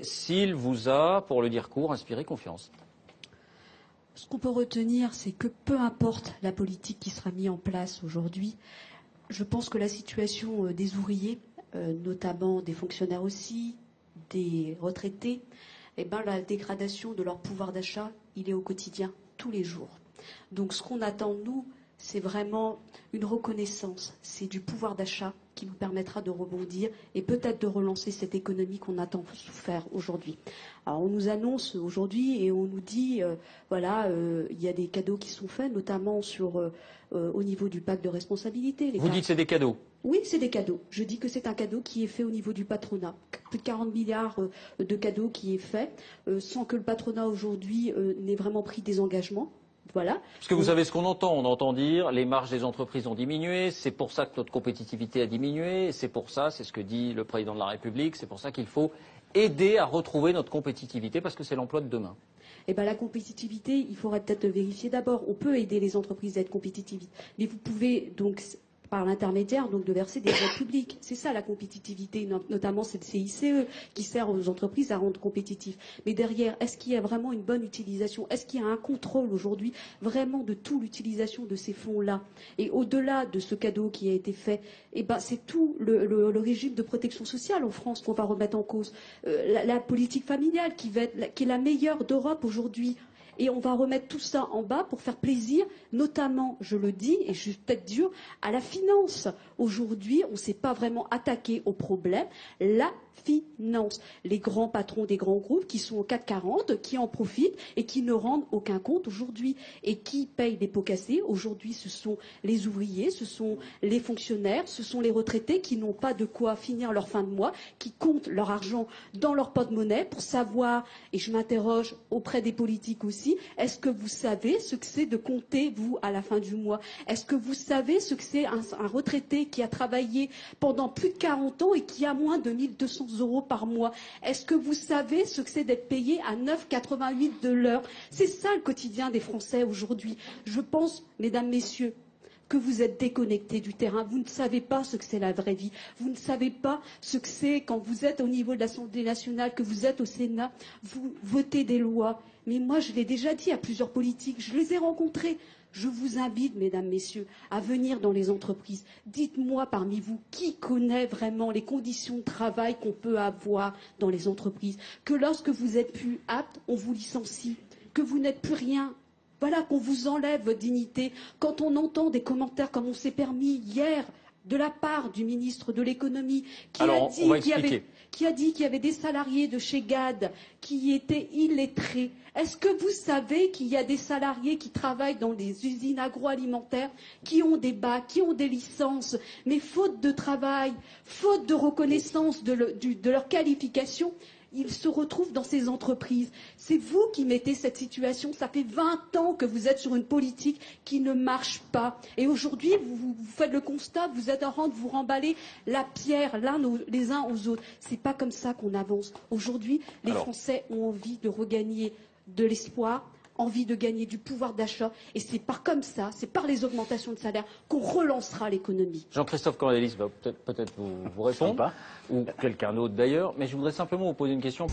s'il vous a, pour le dire court, inspiré confiance. Ce qu'on peut retenir, c'est que peu importe la politique qui sera mise en place aujourd'hui, je pense que la situation des ouvriers, notamment des fonctionnaires aussi, des retraités, eh ben, la dégradation de leur pouvoir d'achat, il est au quotidien, tous les jours. Donc ce qu'on attend, nous, c'est vraiment une reconnaissance, c'est du pouvoir d'achat qui nous permettra de rebondir et peut-être de relancer cette économie qu'on a tant souffert aujourd'hui. Alors on nous annonce aujourd'hui et on nous dit, il y a des cadeaux qui sont faits, notamment au niveau du pacte de responsabilité. Vous dites que c'est des cadeaux? Oui, c'est des cadeaux. Je dis que c'est un cadeau qui est fait au niveau du patronat. Plus de 40 milliards de cadeaux qui est fait, sans que le patronat aujourd'hui n'ait vraiment pris des engagements. Voilà. Parce que vous savez ce qu'on entend. On entend dire les marges des entreprises ont diminué, c'est pour ça que notre compétitivité a diminué, c'est pour ça, c'est ce que dit le président de la République, c'est pour ça qu'il faut aider à retrouver notre compétitivité parce que c'est l'emploi de demain. Eh bien, la compétitivité, il faudrait peut-être vérifier d'abord. On peut aider les entreprises à être compétitives, mais vous pouvez donc par l'intermédiaire de verser des aides publiques. C'est ça la compétitivité, notamment c'est le CICE qui sert aux entreprises à rendre compétitifs. Mais derrière, est-ce qu'il y a vraiment une bonne utilisation? Est-ce qu'il y a un contrôle aujourd'hui vraiment de toute l'utilisation de ces fonds-là? Et au-delà de ce cadeau qui a été fait, eh ben, c'est tout le régime de protection sociale en France qu'on va remettre en cause. La politique familiale qui est la meilleure d'Europe aujourd'hui. Et on va remettre tout ça en bas pour faire plaisir, notamment, je le dis, et je suis peut-être dur, à la finance. Aujourd'hui, on ne s'est pas vraiment attaqué au problème. La finance. Les grands patrons des grands groupes qui sont au CAC 40, qui en profitent et qui ne rendent aucun compte aujourd'hui. Et qui payent les pots cassés? Aujourd'hui, ce sont les ouvriers, ce sont les fonctionnaires, ce sont les retraités qui n'ont pas de quoi finir leur fin de mois, qui comptent leur argent dans leur porte-monnaie pour savoir, et je m'interroge auprès des politiques aussi, est-ce que vous savez ce que c'est de compter, vous, à la fin du mois? Est-ce que vous savez ce que c'est un retraité qui a travaillé pendant plus de 40 ans et qui a moins de 1 200 € par mois? Est-ce que vous savez ce que c'est d'être payé à 9,88 de l'heure? C'est ça le quotidien des Français aujourd'hui. Je pense, mesdames, messieurs, que vous êtes déconnectés du terrain. Vous ne savez pas ce que c'est la vraie vie. Vous ne savez pas ce que c'est quand vous êtes au niveau de l'Assemblée nationale, que vous êtes au Sénat, vous votez des lois. Mais moi, je l'ai déjà dit à plusieurs politiques, je les ai rencontrés. Je vous invite, mesdames, messieurs, à venir dans les entreprises. Dites-moi parmi vous qui connaît vraiment les conditions de travail qu'on peut avoir dans les entreprises. Que lorsque vous êtes plus apte, on vous licencie. Que vous n'êtes plus rien. Voilà, qu'on vous enlève votre dignité. Quand on entend des commentaires comme on s'est permis hier de la part du ministre de l'économie qui a dit qu'il y avait des salariés de chez GAD qui étaient illettrés. Est-ce que vous savez qu'il y a des salariés qui travaillent dans des usines agroalimentaires, qui ont des bacs, qui ont des licences, mais faute de travail, faute de reconnaissance de leur qualification, ils se retrouvent dans ces entreprises. C'est vous qui mettez cette situation. Ça fait 20 ans que vous êtes sur une politique qui ne marche pas. Et aujourd'hui, vous faites le constat, vous êtes en train de vous remballer la pierre les uns aux autres. C'est pas comme ça qu'on avance. Aujourd'hui, les Français ont envie de regagner de l'espoir, envie de gagner du pouvoir d'achat. Et c'est comme ça, c'est par les augmentations de salaire qu'on relancera l'économie. Jean-Christophe Cornelis va peut-être vous répondre, ou quelqu'un d'autre d'ailleurs, mais je voudrais simplement vous poser une question.